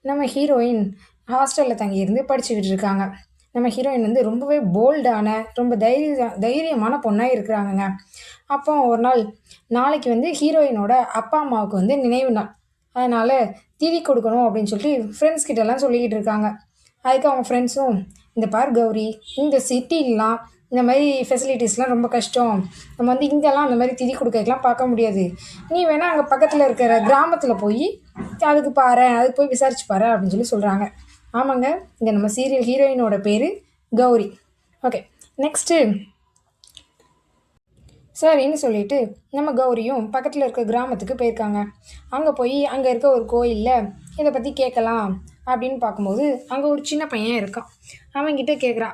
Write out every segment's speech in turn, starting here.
நம்ம ஹீரோயின் ஹாஸ்டலில் தங்கியிருந்து படிச்சுக்கிட்டு இருக்காங்க. நம்ம ஹீரோயின் வந்து ரொம்பவே போல்டான, ரொம்ப தைரியமான பொண்ணா இருக்கிறாங்கங்க. அப்போ ஒரு நாள், நாளைக்கு வந்து ஹீரோயினோட அப்பா, அம்மாவுக்கு வந்து நினைவு நாள். அதனால திதி கொடுக்கணும் அப்படின்னு சொல்லிட்டு ஃப்ரெண்ட்ஸ் கிட்டலாம் சொல்லிக்கிட்டு இருக்காங்க. அதுக்கு அவங்க ஃப்ரெண்ட்ஸும், "இந்த பார் கௌரி, இந்த சிட்டிலாம் இந்த மாதிரி ஃபெசிலிட்டிஸ்லாம் ரொம்ப கஷ்டம். நம்ம வந்து இங்கெல்லாம் அந்த மாதிரி திதி கொடுக்கறதுலாம் பார்க்க முடியாது. நீ வேணா அங்கே பக்கத்தில் இருக்கிற கிராமத்தில் போய் அதுக்கு பாரேன், அதுக்கு போய் விசாரிச்சு பாரு" அப்படின்னு சொல்லி சொல்கிறாங்க. ஆமாங்க, இங்கே நம்ம சீரியல் ஹீரோயினோட பேர் கௌரி. ஓகே, நெக்ஸ்ட்டு சரின்னு சொல்லிட்டு நம்ம கௌரியும் பக்கத்தில் இருக்க கிராமத்துக்கு போயிருக்காங்க. அங்கே போய் அங்கே இருக்க ஒரு கோயிலில் இதை பற்றி கேட்கலாம் அப்படின்னு பார்க்கும்போது அங்கே ஒரு சின்ன பையன் இருக்கான். அவன்கிட்ட கேட்குறா,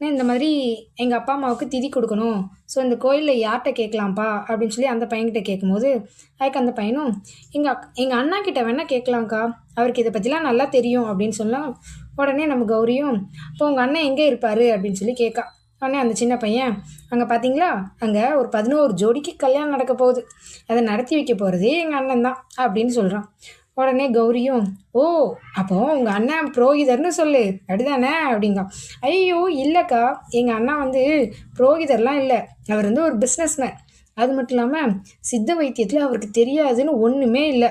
"நான் இந்த மாதிரி எங்கள் அப்பா அம்மாவுக்கு திதி கொடுக்கணும். ஸோ இந்த கோயிலில் யார்கிட்ட கேட்கலாம்ப்பா?" அப்படின்னு சொல்லி அந்த பையன்கிட்ட கேட்கும்போது அதுக்கு அந்த பையனும், எங்கள் அண்ணா கிட்ட வேணால் கேட்கலாம்க்கா, அவருக்கு இதை பற்றிலாம் நல்லா தெரியும்" அப்படின்னு சொல்லலாம். உடனே நம்ம கௌரியும், "இப்போ உங்கள் அண்ணன் எங்கே இருப்பார்?" அப்படின்னு சொல்லி கேட்கா. உடனே அந்த சின்ன பையன், "அங்கே பார்த்தீங்களா, அங்கே ஒரு 11 ஜோடிக்கு கல்யாணம் நடக்க போகுது. அதை நடத்தி வைக்க போகிறதே எங்கள் அண்ணன் தான்" அப்படின்னு சொல்கிறான். உடனே கௌரியும், "ஓ, அப்போ உங்கள் அண்ணன் புரோகிதர்னு சொல்லு, அப்படிதானே?" அப்படிங்க. "ஐயோ இல்லைக்கா, எங்கள் அண்ணா வந்து புரோகிதர்லாம் இல்லை, அவர் வந்து ஒரு பிஸ்னஸ்மேன். அது மட்டும் இல்லாமல் சித்த வைத்தியத்தில் அவருக்கு தெரியாதுன்னு ஒன்றுமே இல்லை.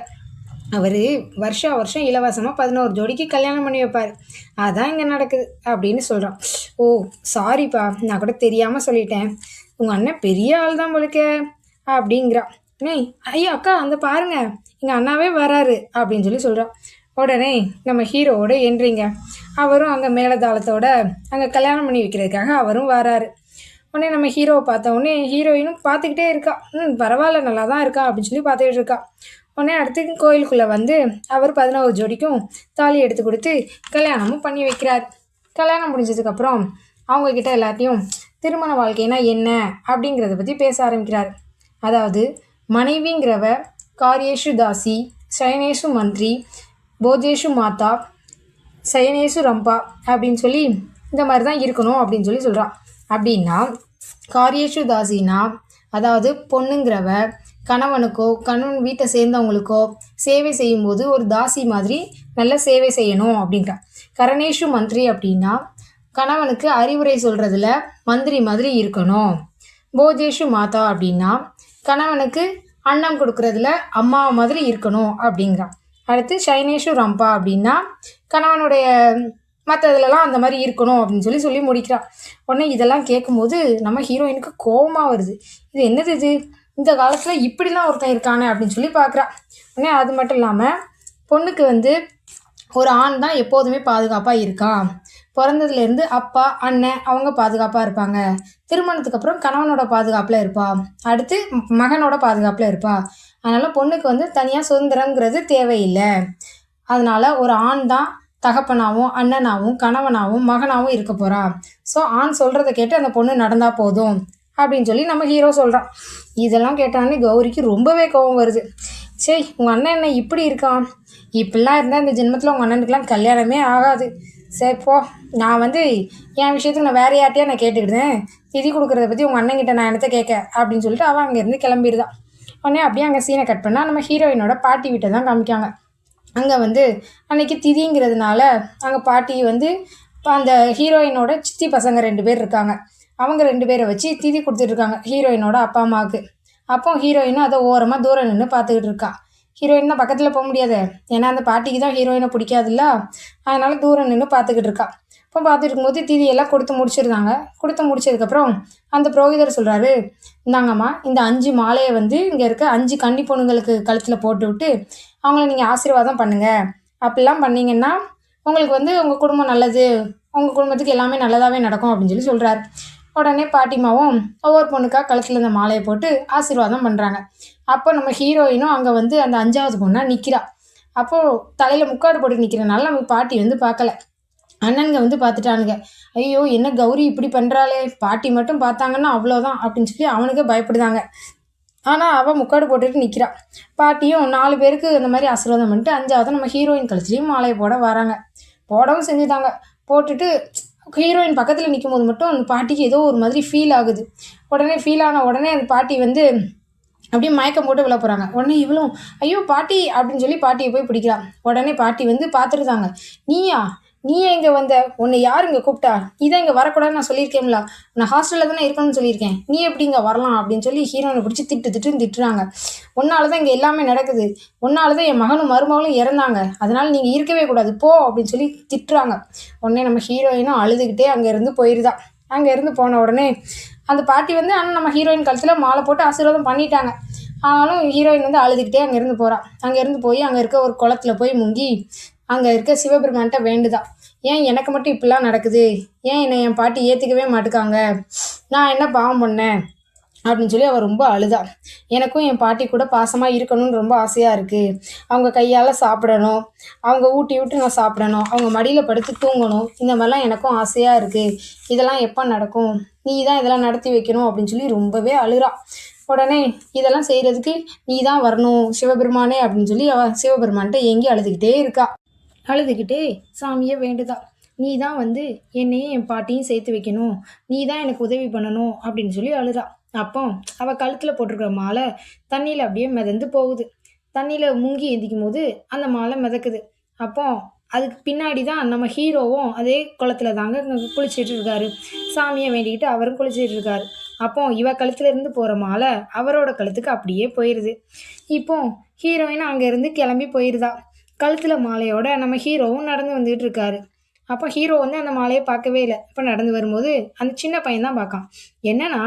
அவர் வருஷா வருஷம் இலவசமாக 11 ஜோடிக்கு கல்யாணம் பண்ணி வைப்பார். அதான் இங்கே நடக்குது" அப்படின்னு சொல்கிறான். "ஓ சாரிப்பா, நான் கூட தெரியாமல் சொல்லிட்டேன். உங்கள் அண்ணன் பெரிய ஆள் தான் போலுக்க" அப்படிங்கிறான். ஐயோ அக்கா, அந்த பாருங்க, எங்கள் அண்ணாவே வராரு" அப்படின்னு சொல்லி சொல்கிறான். உடனே நம்ம ஹீரோவோட என்ட்ரிங்க. அவரும் அங்கே மேலதாளத்தோட அங்கே கல்யாணம் பண்ணி வைக்கிறதுக்காக அவரும் வராரு. உடனே நம்ம ஹீரோவை பார்த்த உடனே ஹீரோயினும் பார்த்துக்கிட்டே இருக்கா. பரவாயில்ல, நல்லா தான் இருக்கா அப்படின்னு சொல்லி பார்த்துக்கிட்டு இருக்கா. உடனே அடுத்து கோயிலுக்குள்ளே வந்து அவர் 11 ஜோடிக்கும் தாலி எடுத்து கொடுத்து கல்யாணமும் பண்ணி வைக்கிறார். கல்யாணம் முடிஞ்சதுக்கப்புறம் அவங்கக்கிட்ட எல்லாத்தையும் திருமண வாழ்க்கைனா என்ன அப்படிங்கிறத பற்றி பேச ஆரம்பிக்கிறார். அதாவது மனைவிங்கிறவ காரியேஷு தாசி, சயனேஷு மந்திரி, போஜேஷு மாதா, சயனேஷு ரம்பா அப்படின்னு சொல்லி இந்த மாதிரி தான் இருக்கணும் அப்படின்னு சொல்லி சொல்கிறான். அப்படின்னா காரியேஷு தாசினா, அதாவது பொண்ணுங்கிறவ கணவனுக்கோ கணவன் வீட்டை சேர்ந்தவங்களுக்கோ சேவை செய்யும்போது ஒரு தாசி மாதிரி நல்ல சேவை செய்யணும் அப்படின்ற. கரணேஷு மந்திரி அப்படின்னா கணவனுக்கு அறிவுரை சொல்கிறதுல மந்திரி மாதிரி இருக்கணும். போஜேஷு மாதா அப்படின்னா கணவனுக்கு அன்னம் கொடுக்கறதுல அம்மா மாதிரி இருக்கணும் அப்படிங்கிறான். அடுத்து சைனேஷு ரம்பா அப்படின்னா கணவனுடைய மற்றதுலலாம் அந்த மாதிரி இருக்கணும் அப்படின்னு சொல்லி முடிக்கிறான். உடனே இதெல்லாம் கேட்கும்போது நம்ம ஹீரோயினுக்கு கோபமாக வருது. இது என்னது இது, இந்த காலத்தில் இப்படிலாம் ஒருத்தன் இருக்கானே அப்படின்னு சொல்லி பார்க்குறா. உடனே அது மட்டும் இல்லாமல் பொண்ணுக்கு வந்து ஒரு ஆண் தான் எப்போதுமே பாதுகாப்பாக இருக்கான். பிறந்ததுலேருந்து அப்பா அண்ணன் அவங்க பாதுகாப்பாக இருப்பாங்க. திருமணத்துக்கு அப்புறம் கணவனோட பாதுகாப்பில் இருப்பா. அடுத்து மகனோட பாதுகாப்பில் இருப்பா. அதனால் பொண்ணுக்கு வந்து தனியாக சுதந்திரங்கிறது தேவையில்லை. அதனால் ஒரு ஆண் தான் தகப்பனாகவும் அண்ணனாகவும் கணவனாகவும் மகனாகவும் இருக்க போகிறா. ஸோ ஆண் சொல்கிறத கேட்டு அந்த பொண்ணு நடந்தால் போதும் அப்படின்னு சொல்லி நம்ம ஹீரோ சொல்கிறான். இதெல்லாம் கேட்டானே கௌரிக்கு ரொம்பவே கோபம் வருது. சரி, உங்கள் அண்ணன் என்ன இப்படி இருக்கான், இப்படிலாம் இருந்தால் இந்த ஜென்மத்தில் உங்கள் அண்ணனுக்குலாம் கல்யாணமே ஆகாது. சரி போ, நான் வந்து என் விஷயத்துக்கு நான் வேறு யார்ட்டையா நான் கேட்டுக்கிட்டேன், திதி கொடுக்குறத பற்றி உங்கள் அண்ணன்கிட்ட நான் என்னத்தை கேட்க அப்படின்னு சொல்லிட்டு அவன் அங்கேருந்து கிளம்பிடுதான். உடனே அப்படியே அங்கே சீனை கட் பண்ணால் நம்ம ஹீரோயினோட பாட்டி வீட்டை தான் காமிக்காங்க. அங்கே வந்து அன்றைக்கி திதிங்கிறதுனால அங்கே பாட்டி வந்து அந்த ஹீரோயினோட சித்தி பசங்க 2 பேர் இருக்காங்க. அவங்க 2 பேரை வச்சு திதி கொடுத்துட்ருக்காங்க ஹீரோயினோட அப்பா அம்மாவுக்கு. அப்போ ஹீரோயினும் அதை ஓரமாக தூரம் நின்று பார்த்துக்கிட்டு இருக்கா. ஹீரோயின் தான் பக்கத்தில் போக முடியாது, ஏன்னா அந்த பாட்டிக்கு தான் ஹீரோயினை பிடிக்காதுல்ல, அதனால் தூரம் நின்று பார்த்துக்கிட்டு இருக்கா. இப்போ பார்த்துட்டு இருக்கும்போது திதியெல்லாம் கொடுத்து முடிச்சிருந்தாங்க. கொடுத்து முடிச்சதுக்கப்புறம் அந்த புரோகிதர் சொல்கிறாரு, "இந்தாங்கம்மா, இந்த 5 மாலையை வந்து இங்கே இருக்க 5 கன்னி பொண்ணுங்களுக்கு கழுத்தில் போட்டு விட்டு அவங்கள நீங்கள் ஆசீர்வாதம் பண்ணுங்கள். அப்படிலாம் பண்ணிங்கன்னா உங்களுக்கு வந்து உங்கள் குடும்பம் நல்லது, உங்கள் குடும்பத்துக்கு எல்லாமே நல்லதாகவே நடக்கும்" அப்படின்னு சொல்லி சொல்கிறாரு. உடனே பாட்டிமாவும் ஒவ்வொரு பொண்ணுக்காக கழுத்தில் இந்த மாலையை போட்டு ஆசீர்வாதம் பண்ணுறாங்க. அப்போ நம்ம ஹீரோயினும் அங்கே வந்து அந்த 5ஆவது பொண்ணாக நிற்கிறா. அப்போது தலையில் முக்காடு போட்டு நிற்கிறனால நம்ம பாட்டி வந்து பார்க்கல. அண்ணனுங்க வந்து பார்த்துட்டானுங்க. ஐயோ என்ன கௌரி இப்படி பண்ணுறாளே, பாட்டி மட்டும் பார்த்தாங்கன்னா அவ்வளோதான் அப்படின்னு சொல்லி அவனுக்கே பயப்படுதாங்க. ஆனால் அவள் முக்காடு போட்டுட்டு நிற்கிறா. பாட்டியும் 4 பேருக்கு அந்த மாதிரி ஆசீர்வாதம் பண்ணிட்டு 5ஆவது நம்ம ஹீரோயின் கழுத்துலேயும் மாலையை போட வராங்க. போடவும் செஞ்சுட்டாங்க. போட்டுட்டு ஹீரோயின் பக்கத்தில் நிற்கும் போது மட்டும் அந்த பாட்டிக்கு ஏதோ ஒரு மாதிரி ஃபீல் ஆகுது. உடனே ஃபீல் ஆன உடனே அந்த பாட்டி வந்து அப்படியே மயக்கம் போட்டு விழ போகிறாங்க. உடனே இவளும் ஐயோ பாட்டி அப்படின்னு சொல்லி பாட்டியை போய் பிடிக்கிறான். உடனே பாட்டி வந்து பார்த்துருந்தாங்க. நீயா, நீ எங்கே வந்த, உன்னை யார் இங்கே கூப்பிட்டா, நீ தான் இங்கே வரக்கூடாதுன்னு நான் சொல்லியிருக்கேன்ல, நான் ஹாஸ்டலில் தானே இருக்கணும்னு சொல்லியிருக்கேன், நீ எப்படி இங்கே வரலாம் அப்படின்னு சொல்லி ஹீரோனை பிடிச்சி திட்டுன்னு திட்டுறாங்க. உன்னால தான் இங்கே எல்லாமே நடக்குது, உன்னால தான் என் மகனும் மருமகளும் இறந்தாங்க, அதனால நீங்கள் இருக்கவே கூடாது போ அப்படின்னு சொல்லி திட்டுறாங்க. உடனே நம்ம ஹீரோயினும் அழுதுகிட்டே அங்கேருந்து போயிருதா. அங்கேருந்து போன உடனே அந்த பாட்டி வந்து ஆனால் நம்ம ஹீரோயின் கழுத்தில் மாலை போட்டு ஆசீர்வாதம் பண்ணிட்டாங்க. ஆனாலும் ஹீரோயின் வந்து அழுதுகிட்டே அங்கேருந்து போகிறான். அங்கேருந்து போய் அங்கே இருக்க ஒரு குளத்துல போய் முங்கி அங்கே இருக்க சிவபெருமான்கிட்ட வேண்டுதான். ஏன் எனக்கு மட்டும் இப்படிலாம் நடக்குது, ஏன் என்னை என் பாட்டி ஏற்றுக்கவே மாட்டுக்காங்க, நான் என்ன பாவம் பண்ணேன் அப்படின்னு சொல்லி அவள் ரொம்ப அழுதா. எனக்கும் என் பாட்டி கூட பாசமாக இருக்கணும்னு ரொம்ப ஆசையாக இருக்குது, அவங்க கையால் சாப்பிடணும், அவங்க ஊட்டி விட்டு நான் சாப்பிடணும், அவங்க மடியில் படுத்து தூங்கணும், இந்த மாதிரிலாம் எனக்கும் ஆசையாக இருக்குது, இதெல்லாம் எப்போ நடக்கும், நீ தான் இதெல்லாம் நடத்தி வைக்கணும் அப்படின்னு சொல்லி ரொம்பவே அழுறா. உடனே இதெல்லாம் செய்கிறதுக்கு நீ தான் வரணும் சிவபெருமானே அப்படின்னு சொல்லி அவள் சிவபெருமான்கிட்ட எங்கேயும் அழுதுகிட்டே இருக்கா. அழுதுகிட்டே சாமியை வேண்டுதா. நீ தான் வந்து என்னையும் என் பாட்டியும் சேர்த்து வைக்கணும், நீ தான் எனக்கு உதவி பண்ணணும் அப்படின்னு சொல்லி அழுறா. அப்போ அவள் கழுத்தில் போட்டிருக்கிற மாலை தண்ணியில் அப்படியே மிதந்து போகுது. தண்ணியில் முங்கி எந்திக்கும் போது அந்த மாலை மிதக்குது. அப்போ அதுக்கு பின்னாடி தான் நம்ம ஹீரோவும் அதே குளத்துல தாங்க குளிச்சிட்டு இருக்காரு. சாமியை வேண்டிக்கிட்டு அவரும் குளிச்சிட்டு இருக்காரு. அப்போ இவ கழுத்துல இருந்து போகிற மாலை அவரோட கழுத்துக்கு அப்படியே போயிடுது. இப்போ ஹீரோயின் அங்கேருந்து கிளம்பி போயிருதா. கழுத்தில் மாலையோட நம்ம ஹீரோவும் நடந்து வந்துகிட்டு இருக்காரு. அப்போ ஹீரோ வந்து அந்த மாலையை பார்க்கவே இல்லை. இப்போ நடந்து வரும்போது அந்த சின்ன பையன் தான் பார்க்கான். என்னன்னா,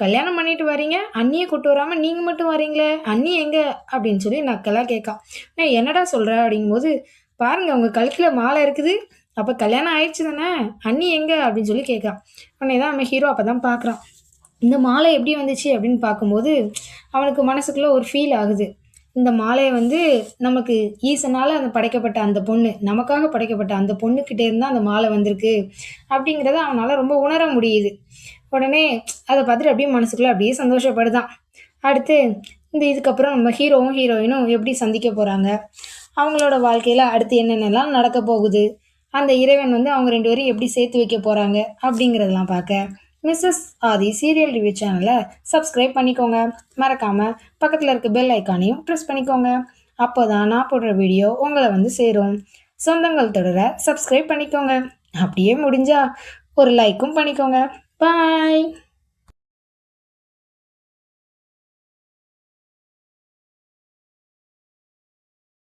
கல்யாணம் பண்ணிட்டு வரீங்க, அண்ணியை கூட்டு வராமல் நீங்கள் மட்டும் வரீங்களே, அண்ணி எங்கே அப்படின்னு சொல்லி நக்கலாக கேட்கான். நான் என்னடா சொல்கிற அப்படிங்கும்போது, பாருங்க உங்கள் கழுத்தில் மாலை இருக்குது, அப்போ கல்யாணம் ஆயிடுச்சு தானே, அண்ணி எங்கே அப்படின்னு சொல்லி கேட்கான். உடனே தான் நம்ம ஹீரோ அப்போ தான் பார்க்குறான். இந்த மாலை எப்படி வந்துச்சு அப்படின்னு பார்க்கும்போது அவனுக்கு மனசுக்குள்ளே ஒரு ஃபீல் ஆகுது. இந்த மாலையை வந்து நமக்கு ஈசனால் அந்த படைக்கப்பட்ட அந்த பொண்ணு, நமக்காக படைக்கப்பட்ட அந்த பொண்ணுக்கிட்டே இருந்தால் அந்த மாலை வந்திருக்கு அப்படிங்கிறத அவனால் ரொம்ப உணர முடியுது. உடனே அதை பார்த்துட்டு அப்படியே மனசுக்குள்ளே அப்படியே சந்தோஷப்படுதான். அடுத்து இதுக்கப்புறம் நம்ம ஹீரோவும் ஹீரோயினும் எப்படி சந்திக்க போகிறாங்க, அவங்களோட வாழ்க்கையில் அடுத்து என்னென்னலாம் நடக்க போகுது, அந்த இறைவன் வந்து அவங்க 2 பேரும் எப்படி சேர்த்து வைக்க போகிறாங்க அப்படிங்கிறதெல்லாம் பார்க்க மிஸ்ஸஸ் ஆதி சீரியல் ரிவ்யூ சேனலை சப்ஸ்கிரைப் பண்ணிக்கோங்க. மறக்காமல் பக்கத்தில் இருக்க பெல் ஐக்கானையும் ப்ரெஸ் பண்ணிக்கோங்க. அப்போ தான் நான் போடுற வீடியோ உங்களை வந்து சேரும். சொந்தங்கள் தொடர சப்ஸ்கிரைப் பண்ணிக்கோங்க. அப்படியே முடிஞ்சா ஒரு லைக்கும் பண்ணிக்கோங்க. பாய்.